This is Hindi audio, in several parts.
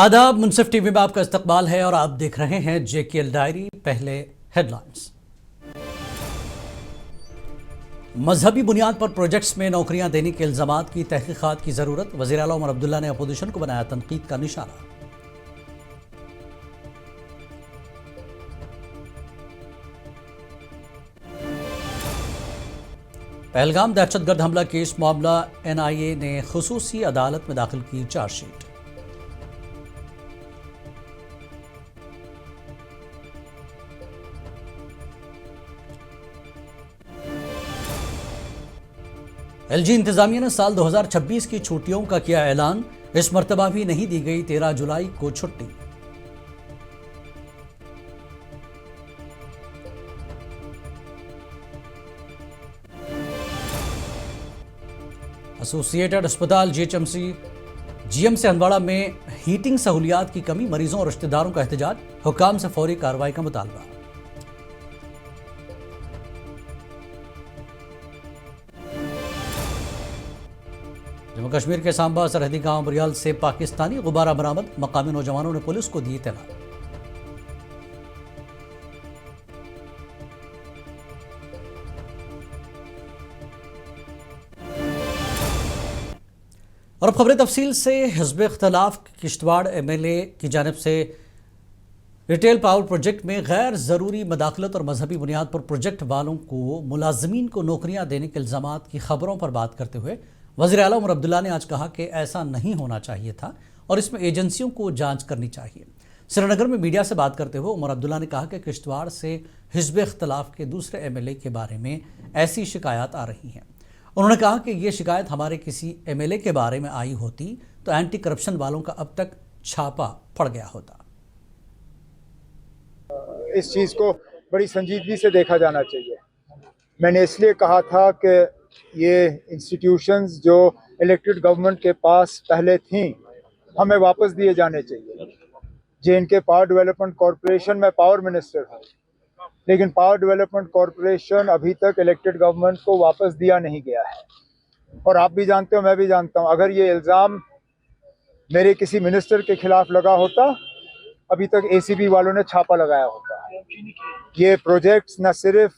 आदाब, मुनसिफ टीवी में आपका इस्तकबाल है और आप देख रहे हैं जेकेएल डायरी। पहले हेडलाइंस। मजहबी बुनियाद पर प्रोजेक्ट्स में नौकरियां देने के इल्जामात की तहकीकात की जरूरत। वज़ीर आला उमर अब्दुल्ला ने अपोजिशन को बनाया तनकीद का निशाना। पहलगाम दहशतगर्द हमला केस मामला NIA ने खुसूसी अदालत में दाखिल की चार्जशीट। LG इंतजामिया ने साल 2026 की छुट्टियों का किया ऐलान। इस मर्तबा भी नहीं दी गई 13 जुलाई को छुट्टी। एसोसिएटेड अस्पताल GM से हंदवाड़ा में हीटिंग सहूलियात की कमी, मरीजों और रिश्तेदारों का एहतजाज। हुकाम से फौरी कार्रवाई का मुतालबा। जम्मू कश्मीर के सांबा सरहदी गांव बुरियाल से पाकिस्तानी गुब्बारा बरामद। मकामी नौजवानों ने पुलिस को दी इत्तला। और अब खबरें तफसील से। हिज़्ब इख्तिलाफ किश्तवाड़ MLA की जानिब से रिटेल पावर प्रोजेक्ट में गैर ज़रूरी मदाखलत और मजहबी बुनियाद पर प्रोजेक्ट वालों को मुलाजमीन को नौकरियां देने के इल्ज़ामात की खबरों पर बात करते हुए वज़ीर आला उमर अब्दुल्ला ने आज कहा कि ऐसा नहीं होना चाहिए था और इसमें एजेंसियों को जांच करनी चाहिए। श्रीनगर में मीडिया से बात करते हुए उमर अब्दुल्ला ने कहा कि किश्तवाड़ से हिज़्ब इख्तिलाफ के दूसरे MLA के बारे में ऐसी शिकायत आ रही हैं। उन्होंने कहा कि ये शिकायत हमारे किसी MLA के बारे में आई होती तो एंटी करप्शन वालों का अब तक छापा पड़ गया होता। इस चीज़ को बड़ी संजीदगी से देखा जाना चाहिए। मैंने इसलिए कहा था कि ये इंस्टीट्यूशंस जो इलेक्टेड गवर्नमेंट के पास पहले थीं हमें वापस दिए जाने चाहिए। JNK पावर डेवलपमेंट कॉरपोरेशन में पावर मिनिस्टर हूँ, लेकिन पावर डेवलपमेंट कॉरपोरेशन अभी तक इलेक्टेड गवर्नमेंट को वापस दिया नहीं गया है। और आप भी जानते हो, मैं भी जानता हूँ, अगर ये इल्ज़ाम मेरे किसी मिनिस्टर के खिलाफ लगा होता अभी तक ACB वालों ने छापा लगाया होता। ये प्रोजेक्ट्स न सिर्फ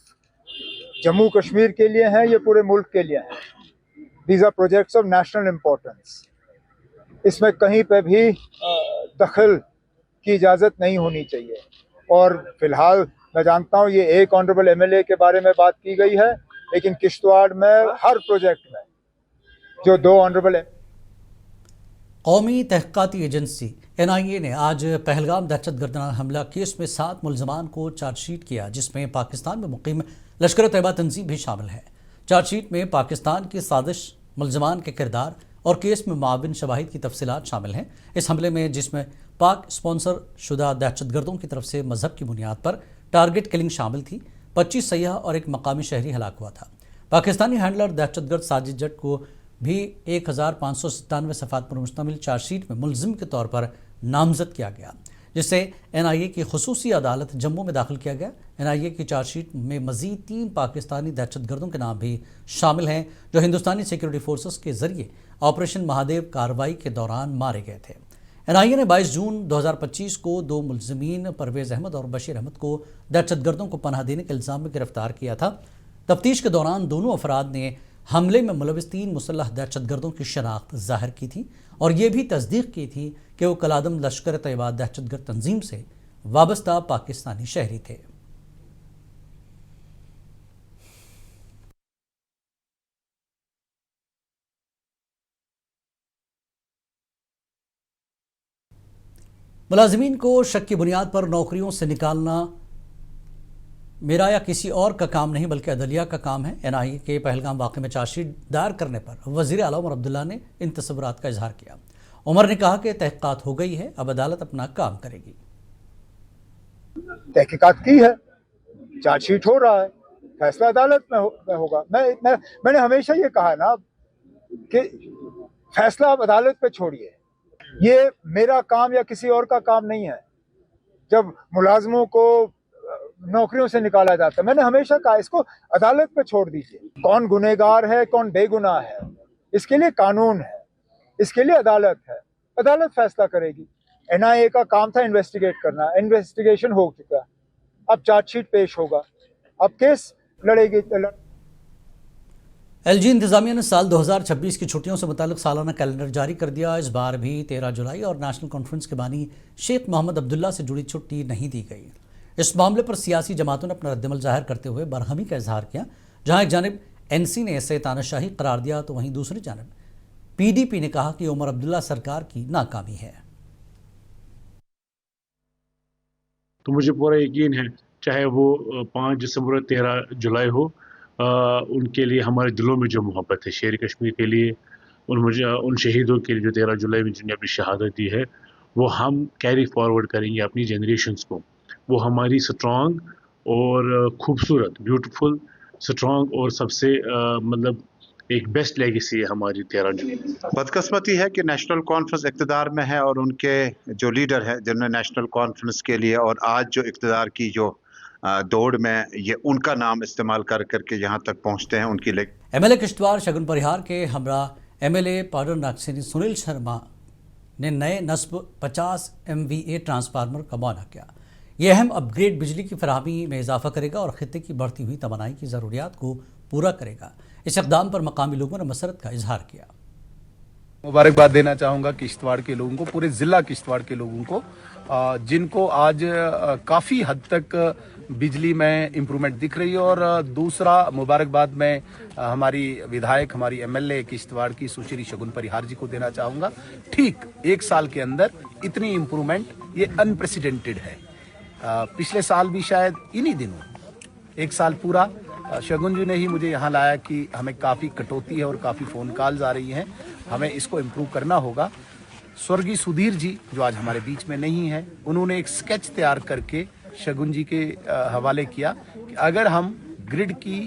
जम्मू कश्मीर के लिए हैं, ये पूरे मुल्क के लिए हैं। These are projects of national importance. इसमें कहीं पे भी दखल की इजाज़त नहीं होनी चाहिए। और फिलहाल मैं जानता हूँ ये एक ऑनरेबल MLA के बारे में बात की गई है, लेकिन किश्तवाड़ में हर प्रोजेक्ट में जो 2 ऑनरेबल कौमी तहक़ीक़ाती एजेंसी NIA ने आज पहलगाम दहशतगर्दाना हमला केस में 7 मुल्ज़मान को चार्जशीट किया, जिसमें पाकिस्तान में मुक़ीम लश्कर तैयबा तंजीम भी शामिल है। चार्जशीट में पाकिस्तान की साजिश, मुल्ज़मान के किरदार और केस में मुआविन शवाहिद की तफसीलात शामिल हैं। इस हमले में, जिसमें पाक स्पॉन्सर शुदा दहशतगर्दों की तरफ से मजहब की बुनियाद पर टारगेट किलिंग शामिल थी, 25 सयाह और एक मकामी शहरी हलाक हुआ था। पाकिस्तानी हैंडलर दहशतगर्द साजिद जट को भी 1597 सफ़ात पर मुश्तमिल चार्जशीट में मुल्ज़िम के तौर पर नामजद किया गया, जिसे NIA की खुसूसी अदालत जम्मू में दाखिल किया गया। NIA की चार्जशीट में मज़ीद 3 पाकिस्तानी दहशतगर्दों के नाम भी शामिल हैं जो हिंदुस्तानी सिक्योरिटी फोर्सेस के जरिए ऑपरेशन महादेव कार्रवाई के दौरान मारे गए थे। NIA ने 22 जून 2025 को 2 मुल्ज़िमीन परवेज़ अहमद और बशीर अहमद को दहशतगर्दों को पनाह देने के इल्ज़ाम में गिरफ्तार किया था। तफ्तीश के दौरान दोनों अफराद ने हमले में मुलविस 3 मुसल्लह दहशतगर्दों की शनाख्त ज़ाहिर की थी और ये भी तस्दीक की थी कि वो कलादम लश्कर तैयबा दहशतगर्द तंजीम से वाबस्ता पाकिस्तानी शहरी थे। मुलाजिमीन को शक की बुनियाद पर नौकरियों से निकालना मेरा या किसी और का काम नहीं बल्कि अदलिया का काम है। NIA के पहलगाम वाक़े में चार्जशीट दायर करने पर वज़ीर आला उमर अब्दुल्ला ने इन तसव्वुरात का इजहार किया। उमर ने कहा कि तहक़ीक़ात हो गई है, अब अदालत अपना काम करेगी। तहक़ीक़ात की है, चार्जशीट हो रहा है, फैसला अदालत में होगा। मैंने हमेशा ये कहा ना कि फैसला आप अदालत पे छोड़िए, ये मेरा काम या किसी और का काम नहीं है। जब मुलाजमों को नौकरियों से निकाला जाता है, मैंने हमेशा कहा इसको अदालत पे छोड़ दीजिए। कौन गुनहगार है, कौन बेगुनाह है, इसके लिए कानून है, इसके लिए अदालत है, अदालत फैसला करेगी। एनआईए का काम था इन्वेस्टिगेट करना, इन्वेस्टिगेशन हो चुका है, अब चार्जशीट पेश होगा, अब केस लड़ेगी। एलजी इंतजामिया ने साल 2026 की छुट्टियों से मुतालिक सालाना कैलेंडर जारी कर दिया। इस बार भी 13 जुलाई और नेशनल कॉन्फ्रेंस के बानी शेख मोहम्मद अब्दुल्ला से जुड़ी छुट्टी नहीं दी गई। इस मामले पर सियासी जमातों ने अपना रद्दमल जाहिर करते हुए बरहमी का इजहार किया। जहां एक जानब एनसी ने इसे तानाशाही करार दिया तो वहीं दूसरी जानब पीडीपी ने कहा कि उमर अब्दुल्ला सरकार की नाकामी है। तो मुझे पूरा यकीन है, चाहे वो 5 दिसंबर और 13 जुलाई हो, उनके लिए हमारे दिलों में जो मोहब्बत है शेर कश्मीर के लिए, उन शहीदों के लिए जो 13 जुलाई में जिन्हें अपनी शहादत दी है, वो हम कैरी फॉरवर्ड करेंगे अपनी जनरेशन्स को। वो हमारी स्ट्रॉन्ग और खूबसूरत, ब्यूटीफुल, स्ट्रॉन्ग और सबसे मतलब एक बेस्ट लेगेसी है हमारी 13 जुलाई। बदकिस्मती है कि नेशनल कॉन्फ्रेंस इक़्तिदार में है और उनके जो लीडर है जिन्होंने नेशनल कॉन्फ्रेंस के लिए और आज जो इक़्तिदार की जो दौड़ में ये उनका नाम इस्तेमाल कर करके यहाँ तक पहुँचते हैं उनकी एमएलए किश्तवाड़ शगुन परिहार के हमरा एमएलए पाडर नागसेनी सुनील शर्मा ने नए नस्ब 50 MVA ट्रांसफार्मर का मुआयना किया। यह अहम अपग्रेड बिजली की फराहमी में इजाफा करेगा और खित्ते की बढ़ती हुई तवानाई की ज़रूरियात को पूरा करेगा। इस इक़दाम पर मकामी लोगों ने मसरत का इजहार किया। मुबारकबाद देना चाहूँगा किश्तवाड़ के लोगों को, पूरे ज़िला किश्तवाड़ के लोगों को, जिनको आज काफ़ी हद तक बिजली में इम्प्रूवमेंट दिख रही है। और दूसरा मुबारकबाद मैं हमारी विधायक, हमारी एमएलए किश्तवाड़ की सुश्री शगुन परिहार जी को देना चाहूँगा। ठीक 1 साल के अंदर इतनी इम्प्रूवमेंट, ये अनप्रेसिडेंटेड है। पिछले साल भी शायद इन्हीं दिनों 1 साल पूरा शगुन जी ने ही मुझे यहाँ लाया कि हमें काफ़ी कटौती है और काफ़ी फ़ोन कॉल्स आ रही हैं, हमें इसको इम्प्रूव करना होगा। स्वर्गीय सुधीर जी जो आज हमारे बीच में नहीं है, उन्होंने एक स्केच तैयार करके शगुन जी के हवाले किया कि अगर हम ग्रिड की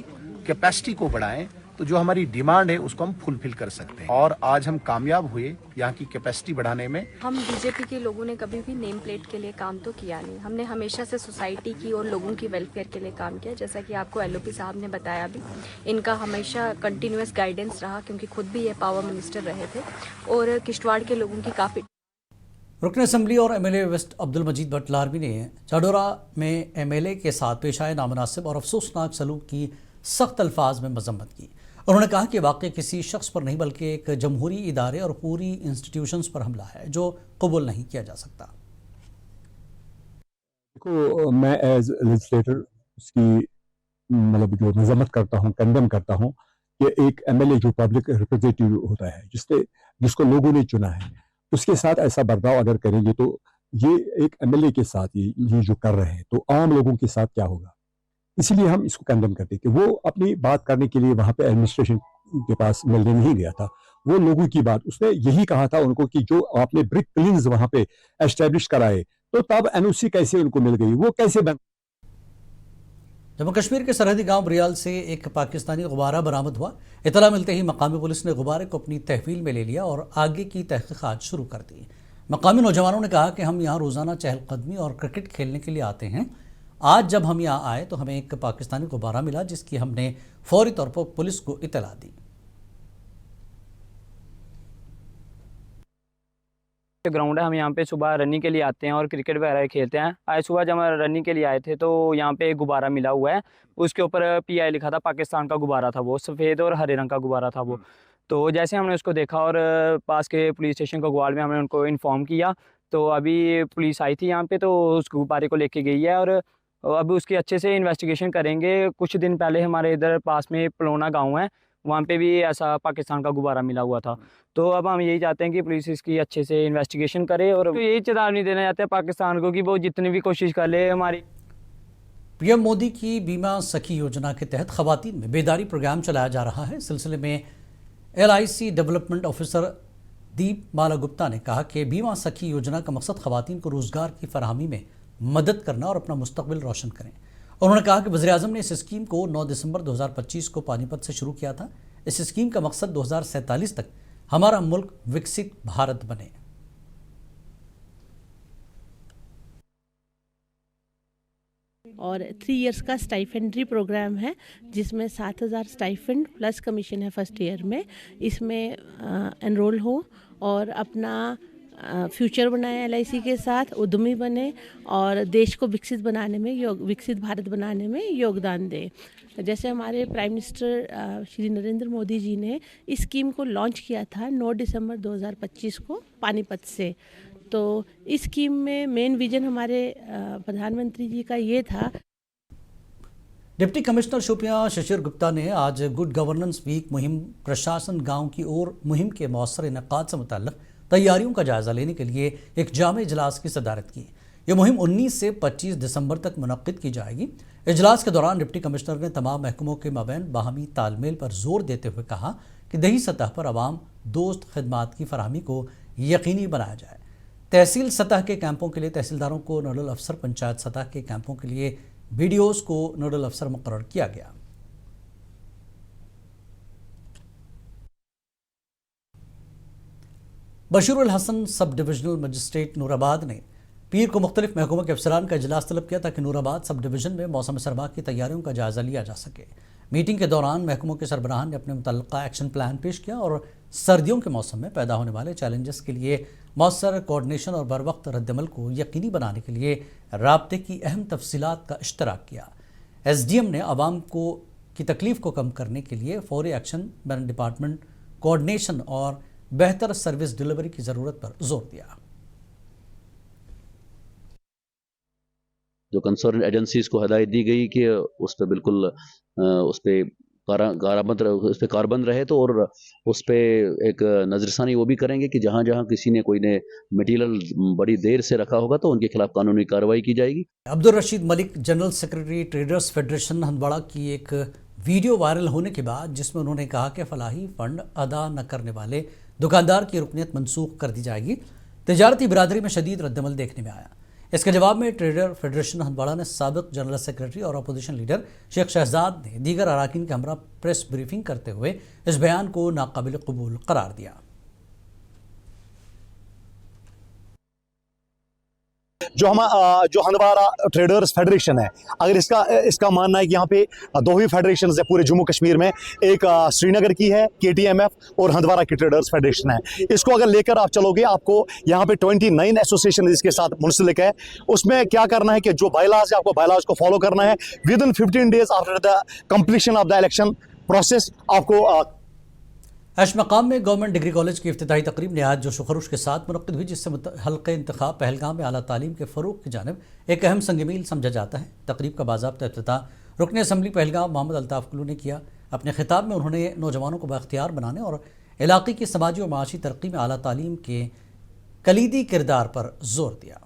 कैपेसिटी को बढ़ाएं तो जो हमारी डिमांड है उसको हम फुलफिल कर सकते हैं। और आज हम कामयाब हुए यहाँ की कैपेसिटी बढ़ाने में। हम बीजेपी के लोगों ने कभी भी नेम प्लेट के लिए काम तो किया नहीं, हमने हमेशा से सोसाइटी की और लोगों की वेलफेयर के लिए काम किया। जैसा कि आपको एलओपी साहब ने बताया भी, इनका हमेशा कंटिन्यूस गाइडेंस रहा, क्योंकि खुद भी ये पावर मिनिस्टर रहे थे और किश्तवाड़ के लोगों की काफ़ी। रुकन असम्बली और एमएलए वेस्ट अब्दुल मजीद भट्ट लारवी ने चाडोरा में एमएलए के साथ पेश आए नामुनासिब और अफसोसनाक सलूक की सख्त अल्फाज में मजम्मत की। उन्होंने कहा कि वाकई किसी शख्स पर नहीं बल्कि एक जमहूरी इदारे और पूरी इंस्टीट्यूशंस पर हमला है जो कबूल नहीं किया जा सकता। देखो, मैं एज लेजिस्लेटर उसकी मतलब जो मजम्मत करता हूँ, कंडेम करता हूँ कि एक एमएलए जो पब्लिक रिप्रेजेंटेटिव होता है, जिसको लोगों ने चुना है, उसके साथ ऐसा बर्ताव अगर करेंगे तो ये एक एमएलए के साथ ये जो कर रहे हैं तो आम लोगों के साथ क्या होगा। इसीलिए हम इसको कंडेम करते हैं कि वो अपनी बात करने के लिए वहाँ पे एडमिनिस्ट्रेशन के पास मिलने नहीं गया था। वो लोगों की बात, उसने यही कहा था उनको कि जो आपने ब्रिक क्लिंस वहाँ पे एस्टेब्लिश कराए तो तब एनओसी कैसे उनको मिल गई, वो कैसे बन। जम्मू कश्मीर के सरहदी गांव बरियाल से एक पाकिस्तानी गुब्बारा बरामद हुआ। इतला मिलते ही मकामी पुलिस ने गुब्बारे को अपनी तहवील में ले लिया और आगे की तहकीकात शुरू कर दी। मकामी नौजवानों ने कहा कि हम यहाँ रोज़ाना चहलकदमी और क्रिकेट खेलने के लिए आते हैं। आज जब हम यहाँ आए तो हमें एक पाकिस्तानी गुब्बारा मिला जिसकी हमने फौरी तौर पर पुलिस को इतला दी। ग्राउंड है, हम यहाँ पे सुबह रनिंग के लिए आते हैं और क्रिकेट वगैरह खेलते हैं। आज सुबह जब हम रनिंग के लिए आए थे तो यहाँ पे एक गुब्बारा मिला हुआ है, उसके ऊपर पीआई लिखा था, पाकिस्तान का गुब्बारा था, वो सफ़ेद और हरे रंग का गुब्बारा था वो। तो जैसे हमने उसको देखा और पास के पुलिस स्टेशन कोतवाल में हमने उनको इन्फॉर्म किया, तो अभी पुलिस आई थी यहाँ पे, तो उस गुब्बारे को लेके गई है और अब उसकी अच्छे से इन्वेस्टिगेशन करेंगे। कुछ दिन पहले हमारे इधर पास में पलोना गाँव है, वहाँ पे भी ऐसा पाकिस्तान का गुब्बारा मिला हुआ था। तो अब हम यही चाहते हैं कि पुलिस इसकी अच्छे से इन्वेस्टिगेशन करे और तो यही चेतावनी देना चाहते हैं पाकिस्तान को कि वो जितनी भी कोशिश कर ले हमारी। पीएम मोदी की बीमा सखी योजना के तहत खवातीन में बेदारी प्रोग्राम चलाया जा रहा है। इस सिलसिले में LIC डेवलपमेंट ऑफिसर दीप माला गुप्ता ने कहा कि बीमा सखी योजना का मकसद खवातीन को रोज़गार की फराहमी में मदद करना और अपना मुस्तकबिल रोशन करें। उन्होंने कहा कि वज़ीर-ए-आज़म ने इस स्कीम को 9 दिसंबर 2025 को पानीपत से शुरू किया था। इस स्कीम का मकसद 2047 तक हमारा मुल्क विकसित भारत बने। और 3 इयर्स का स्टाइफेंड्री प्रोग्राम है जिसमें 7,000 स्टाइफेंड प्लस कमीशन है फर्स्ट ईयर में। इसमें एनरोल हो और अपना फ्यूचर बनाए एलआईसी के साथ, उद्यमी बने और देश को विकसित बनाने में विकसित भारत बनाने में योगदान दें। जैसे हमारे प्राइम मिनिस्टर श्री नरेंद्र मोदी जी ने इस स्कीम को लॉन्च किया था 9 दिसंबर 2025 को पानीपत से। तो इस स्कीम में मेन विजन हमारे प्रधानमंत्री जी का ये था। डिप्टी कमिश्नर शोपियां शिशिर गुप्ता ने आज गुड गवर्नेंस वीक मुहिम प्रशासन गांव की ओर मुहिम के मौसर इनेकाद से मुताल्लिक़ तैयारियों का जायजा लेने के लिए एक जामे इजलास की सदारत की। यह मुहिम 19 से 25 दिसंबर तक मुनक्किद की जाएगी। इजलास के दौरान डिप्टी कमिश्नर ने तमाम महकमों के माबैन बाहमी तालमेल पर जोर देते हुए कहा कि दही सतह पर आवाम दोस्त खिदमात की फराहमी को यकीनी बनाया जाए। तहसील सतह के कैंपों के लिए तहसीलदारों को नोडल अफसर, पंचायत सतह के कैंपों के लिए BDOs को नोडल अफसर मुकर्रर किया गया। बशीरुल Hasan sub divisional magistrate Nurabad ने पीर को मुख्तलिफ महकमों के अफसरान का इजलास तलब किया ताकि नूराबाद सब डिवीज़न में मौसम सरमा की तैयारियों का जायजा लिया जा सके। मीटिंग के दौरान महकमों के सरबराहान ने अपने मुतल्लिका एक्शन प्लान पेश किया और सर्दियों के मौसम में पैदा होने वाले चैलेंजेस के लिए मौसर कोऑर्डिनेशन और बर वक्त रद्दमल को यकीनी बनाने के लिए राब्ते की अहम तफसीलात का इश्तराक किया। SDM ने आवाम की तकलीफ को कम करने के लिए फौरी एक्शन, बैन डिपार्टमेंट कोऑर्डिनेशन और बेहतर सर्विस डिलीवरी की ज़रूरत पर जोर दिया। जो कंसर्न एजेंसीज को हिदायत दी गई कि उस पर बिल्कुल उस पर कारबंद रहे, तो और उस पर एक नजरसानी वो भी करेंगे कि जहाँ जहाँ किसी ने कोई ने मटीरियल बड़ी देर से रखा होगा तो उनके खिलाफ कानूनी कार्रवाई की जाएगी। Abdul Rashid Malik, general secretary traders federation Handwara की एक वीडियो वायरल होने के बाद जिसमें उन्होंने कहा कि फलाही फंड अदा न करने वाले दुकानदार की रुकनियत मनसूख कर दी जाएगी, तिजारती बिरादरी में शदीद रद्दमल देखने में आया। इसके जवाब में ट्रेडर फेडरेशन हंदवाड़ा ने साबिक जनरल सेक्रेटरी और अपोजिशन लीडर शेख शहजाद ने दीगर अराकीन के हमरा प्रेस ब्रीफिंग करते हुए इस बयान को नाकाबिल कबूल करार दिया। जो हंदवाड़ा ट्रेडर्स फेडरेशन है, अगर इसका मानना है कि यहाँ पे दो ही फेडरेशन है पूरे जम्मू कश्मीर में, एक श्रीनगर की है KTMF और हंदवाड़ा की ट्रेडर्स फेडरेशन है। इसको अगर लेकर आप चलोगे, आपको यहाँ पे 29 एसोसिएशन इसके साथ मुंसलिक है। उसमें क्या करना है कि जो बायलाज है, आपको बायलाज को फॉलो करना है। With in 15 days after the completion of the election process आपको अश मकाम में गवर्नमेंट डिग्री कॉलेज की इफ्तिताही तकरीब नहायत जोश व खरोश के साथ मुनक्किद हुई, जिससे हल्क़े इंतखाब पहलगाम में आला तालीम के फ़रोग़ की जानिब एक अहम संग-मील समझा जाता है। तकरीब का बाज़ाब्ता इफ्तिताह रुकन असम्बली पहलगाम मोहम्मद अल्ताफ़ कुल्लू ने किया। अपने खिताब में उन्होंने नौजवानों को बाख्तियार बनाने और इलाक़े की समाजी और माशी तरक्की में आला तालीम के कलीदी किरदार पर जोर दिया।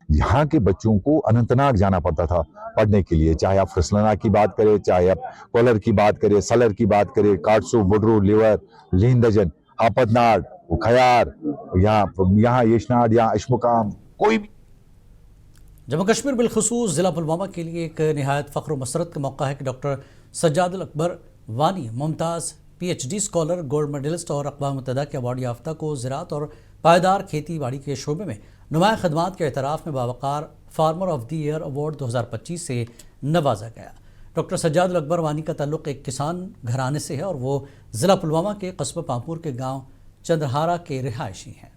यहाँ के बच्चों को अनंतनाग जाना पड़ता था पढ़ने के लिए, चाहे आप फसलना की बात करें, चाहे आप कोलर की बात करें, सलर की बात करें, काटसू, बुडरू, लिवर, लिंदजन, आपतनाड, खयार, यहाँ यशनाड, यहाँ अशमुकाम, कोई भी। जम्मू कश्मीर बिलखुसूस ज़िला पुलवामा के लिए एक नहायत फ़ख्र व मसरत का मौका है कि doctor Sajjad Akbar Wani, Mumtaz PhD scholar, gold medallist और अक़वाम मुत्तहिदा के अवार्ड याफ्ता को ज़राअत और पायदार खेती बाड़ी के शोबे में नुमाया खदमात के एतराफ़ में बावकार farmer of the year award 2025 से नवाजा गया। डॉक्टर सज्जाद अकबर वानी का ताल्लुक़ एक किसान घराने से है और वो ज़िला पुलवामा के कस्बा पामपुर के गांव चंद्रहारा के रिहायशी हैं।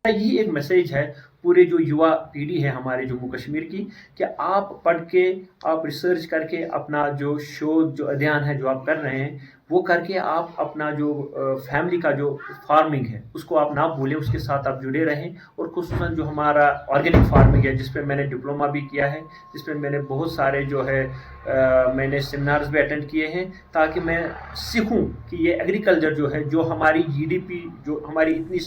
यही एक मैसेज है पूरे जो युवा पीढ़ी है हमारे जम्मू कश्मीर की, कि आप पढ़ के, आप रिसर्च करके, अपना जो शोध, जो अध्ययन है जो आप कर रहे हैं, वो करके आप अपना जो फैमिली का जो फार्मिंग है उसको आप ना भूलें, उसके साथ आप जुड़े रहें। और खुसूसन जो हमारा ऑर्गेनिक फार्मिंग है, जिस पे मैंने डिप्लोमा भी किया है, जिस पे मैंने बहुत सारे जो है मैंने सेमिनार्स भी अटेंड किए हैं, ताकि मैं सीखूं कि ये एग्रीकल्चर जो है, जो हमारी GDP, जो हमारी इतनी।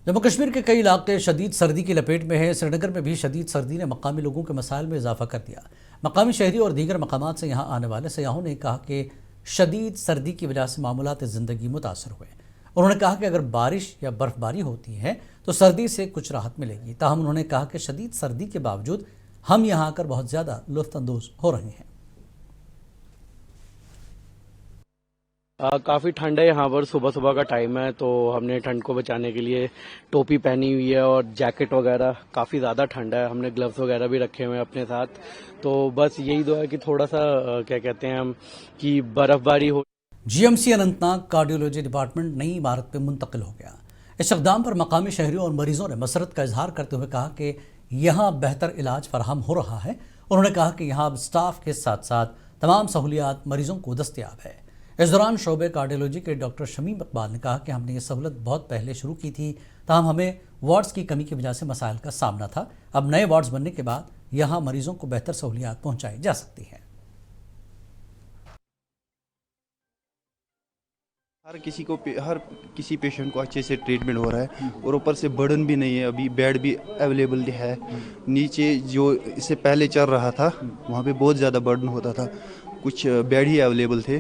जम्मू कश्मीर के कई इलाके शदीद सर्दी की लपेट में है। श्रीनगर में भी शदीद सर्दी ने मकामी लोगों के मसाइल में इजाफा कर दिया। मकामी शहरी और दीगर मकामात से यहाँ आने वाले सयाहों ने कहा कि शदीद सर्दी की वजह से मामूलात ज़िंदगी मुतासर हुए। उन्होंने कहा कि अगर बारिश या बर्फ़बारी होती है तो सर्दी से कुछ राहत मिलेगी। ताहम उन्होंने कहा कि शदीद सर्दी के बावजूद हम यहाँ आकर बहुत ज़्यादा लुत्फ़ अंदोज़ हो रहे हैं। काफ़ी ठंड है यहाँ पर, सुबह सुबह का टाइम है, तो हमने ठंड को बचाने के लिए टोपी पहनी हुई है और जैकेट वगैरह। काफ़ी ज़्यादा ठंड है, हमने ग्लव्स वगैरह भी रखे हुए हैं अपने साथ। तो बस यही दुआ है कि थोड़ा सा क्या कहते हैं हम कि बर्फ़बारी हो। जीएमसी अनंतनाग कार्डियोलॉजी डिपार्टमेंट नई इमारत में मुंतकिल हो गया। इस इक़दाम पर मकामी शहरियों और मरीजों ने मसरत का इजहार करते हुए कहा कि यहाँ बेहतर इलाज फराहम हो रहा है। उन्होंने कहा कि यहाँ अब स्टाफ के साथ साथ तमाम सहूलियात मरीजों को दस्तयाब है। इस दौरान शोबे कार्डियोलॉजी के डॉक्टर शमीम इकबाल ने कहा कि हमने ये सहूलत बहुत पहले शुरू की थी, ताहम हमें वार्ड्स की कमी की वजह से मसाइल का सामना था। अब नए वार्ड्स बनने के बाद यहाँ मरीजों को बेहतर सहूलियात पहुँचाई जा सकती हैं। हर किसी पेशेंट को अच्छे से ट्रीटमेंट हो रहा है और ऊपर से बर्डन भी नहीं है। अभी बेड भी अवेलेबल है। नीचे जो इससे पहले चल रहा था वहाँ पे बहुत ज़्यादा बर्डन होता था, कुछ बेड ही अवेलेबल थे।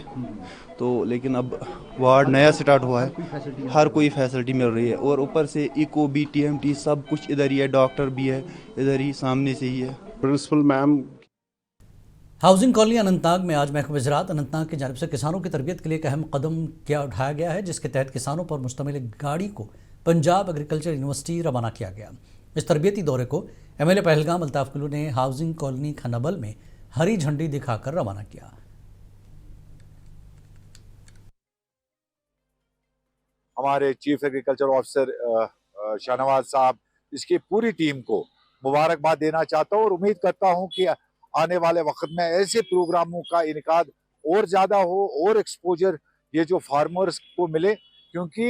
तो लेकिन अब वार्ड नया स्टार्ट हुआ है, हर कोई फैसिलिटी मिल रही है और ऊपर से इको भी, टीएमटी सब कुछ इधर ही है, डॉक्टर भी है इधर ही सामने से ही है। Principal ma'am. Housing colony Anantnag में आज महकमा ज़राअत अनंतनाग की जानिब से किसानों की तरबियत के लिए एक अहम कदम उठाया गया है, जिसके तहत किसानों पर मुश्तमिल एक गाड़ी को पंजाब एग्रीकल्चर यूनिवर्सिटी रवाना किया गया। इस तरबियती दौरे को MLA पहलगाम अल्ताफ कुल्लू ने हाउसिंग कॉलोनी खनबल में हरी झंडी दिखाकर रवाना किया। हमारे चीफ एग्रीकल्चर ऑफिसर शाहनवाज साहब, इसकी पूरी टीम को मुबारकबाद देना चाहता हूँ और उम्मीद करता हूँ कि आने वाले वक्त में ऐसे प्रोग्रामों का इनकाद और ज़्यादा हो और एक्सपोजर ये जो फार्मर्स को मिले, क्योंकि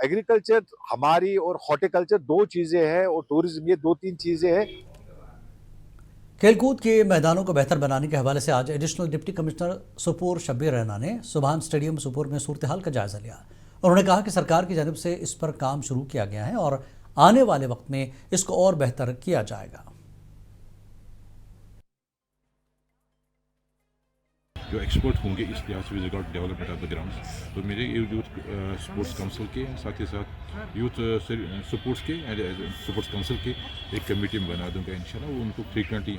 एग्रीकल्चर हमारी और हॉर्टिकल्चर दो चीज़ें हैं और टूरिज्म ये 2-3 चीज़ें हैं। खेलकूद के मैदानों को बेहतर बनाने के हवाले से आज एडिशनल डिप्टी कमिश्नर सुपुर शब्बीर रैना ने सुभान स्टेडियम सुपुर में सूरत हाल का जायजा लिया। उन्होंने कहा कि सरकार की जानिब से इस पर काम शुरू किया गया है और आने वाले वक्त में इसको और बेहतर किया जाएगा। जो एक्सपर्ट होंगे इस लिहाज से regard development of the grounds, तो मेरे यूथ स्पोर्ट्स काउंसिल के साथ ही साथ यूथ स्पोर्ट्स के स्पोर्ट्स काउंसिल के एक कमेटी में बना दूंगा इंशाल्लाह, वो उनको फ्रीक्वेंटली।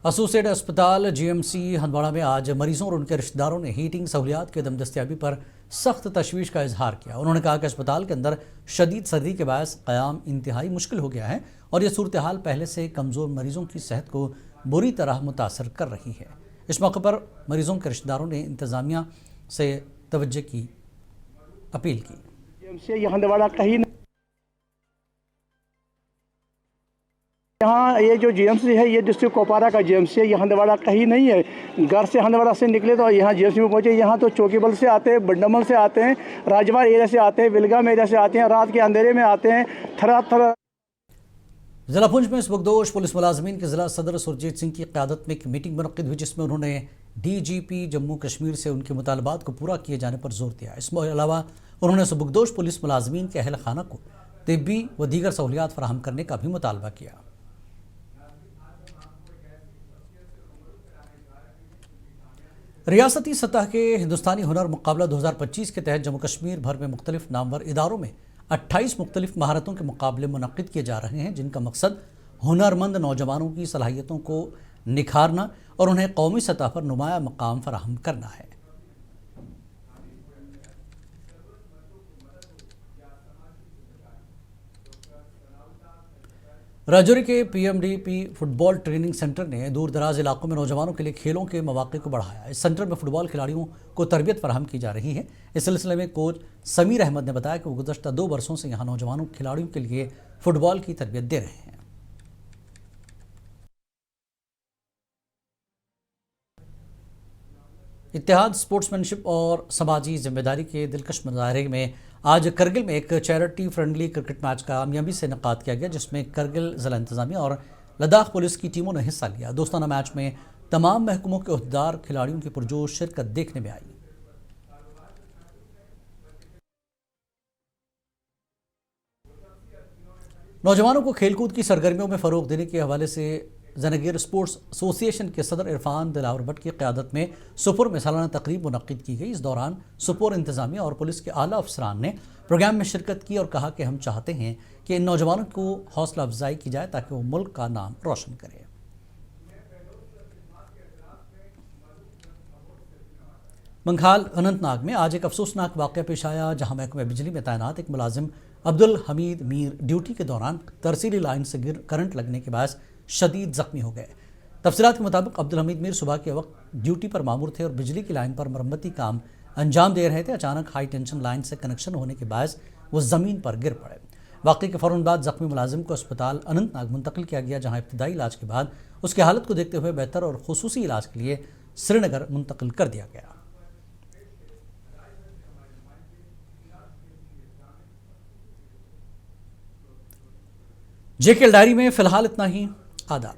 एसोसिएट अस्पताल GMC हंदवाड़ा में आज मरीजों और उनके रिश्तेदारों ने हीटिंग सहूलियात के दम दस्तियाबी पर सख्त तशवीश का इजहार किया। उन्होंने कहा कि अस्पताल के अंदर शदीद सर्दी के बायस क़याम इंतहाई मुश्किल हो गया है और यह सूरत हाल पहले से कमज़ोर मरीजों की सेहत को बुरी तरह मुतासर कर रही है। इस मौके पर मरीजों के रिश्तेदारों ने इंतज़ामिया से तवज्जो की अपील की। हंदवाड़ा कहीं यहाँ ये जो GMC है ये डिस्ट्रिक्ट कोपारा का GMC है, ये हंदवाड़ा कहीं नहीं है। घर से हंदवाड़ा से निकले तो यहाँ GMC में पहुँचे। यहाँ तो चौकीबल से आते हैं, बंडमल से आते हैं, राजवार एरिया से आते हैं, विलगाम एरिया से आते हैं, रात के अंधेरे में आते हैं। थरा ज़िला पुंछ में सुबकदोश पुलिस मुलाजमीन के ज़िला सदर सुरजीत सिंह की क़यादत में एक मीटिंग मुनक़्क़िद हुई, जिसमें उन्होंने DGP जम्मू कश्मीर से उनके मुतालबात को पूरा किए जाने पर जोर दिया। इसके अलावा उन्होंने सुबकदोश पुलिस मुलाजमीन के अहल खाना को तिब्बी व दीगर सहूलियात फराहम करने का भी मुतालबा किया। रियासती सतह के हिंदुस्तानी हुनर मुकाबला 2025 के तहत जम्मू कश्मीर भर में मुख्तलिफ नामवर इदारों में 28 मुख्तलिफ महारतों के मुकाबले मुनक़्क़िद किए जा रहे हैं, जिनका मकसद हुनरमंद नौजवानों की सलाहियतों को निखारना और उन्हें कौमी सतह पर नुमाया मकाम फराहम करना है। राजौरी के PMDP फुटबॉल ट्रेनिंग सेंटर ने दूर दराज इलाकों में नौजवानों के लिए खेलों के मौक़े को बढ़ाया। इस सेंटर में फुटबॉल खिलाड़ियों को तरबियत फराहम की जा रही है। इस सिलसिले में कोच समीर अहमद ने बताया कि वो गुज़श्ता 2 बरसों से यहाँ नौजवानों खिलाड़ियों के लिए फुटबॉल की तरबियत दे रहे हैं। इत्तेहाद स्पोर्ट्समैनशिप और समाजी जिम्मेदारी के दिलकश मुजाहरे में आज करगिल में एक चैरिटी फ्रेंडली क्रिकेट मैच कामयाबी से इनेकाद किया गया, जिसमें करगिल ज़िला इंतज़ामिया और लद्दाख पुलिस की टीमों ने हिस्सा लिया। दोस्ताना मैच में तमाम महकमों के ओहदेदार खिलाड़ियों की पुरजोश शिरकत देखने में आई। नौजवानों को खेलकूद की सरगर्मियों में फ़रोग देने के हवाले से जनागीर स्पोर्ट्स एसोसिएशन के सदर इरफान दिलावर भट्ट की क़यादत में सुपुर में सालाना तकरीब मुनक़्क़िद की गई। इस दौरान सुपुर इंतज़ामिया और पुलिस के आला अफसरान ने प्रोग्राम में शिरकत की और कहा कि हम चाहते हैं कि इन नौजवानों को हौसला अफजाई की जाए ताकि वो मुल्क का नाम रोशन करें। बंगाल अनंतनाग में आज एक अफसोसनाक वाक़या पेश आया, जहां महकमे बिजली में तैनात एक मुलाजिम अब्दुल हमीद मीर ड्यूटी के दौरान तरसीली लाइन से करंट लगने के बाद शदीद जख्मी हो गए। तफसीलात के मुताबिक अब्दुल हमीद मीर सुबह के वक्त ड्यूटी पर मामूर थे और बिजली की लाइन पर मरम्मती काम अंजाम दे रहे थे। अचानक हाई टेंशन लाइन से कनेक्शन होने के बाद वो ज़मीन पर गिर पड़े। वाक़े के फ़ौरन बाद ज़ख्मी मुलाजिम को अस्पताल अनंतनाग मुंतकिल किया गया, जहाँ इब्तदाई इलाज के बाद उसकी हालत को देखते हुए बेहतर और खुसूसी इलाज के लिए श्रीनगर मुंतकिल कर दिया गया। जेकेएल डायरी में फ़िलहाल इतना ही। आदाब।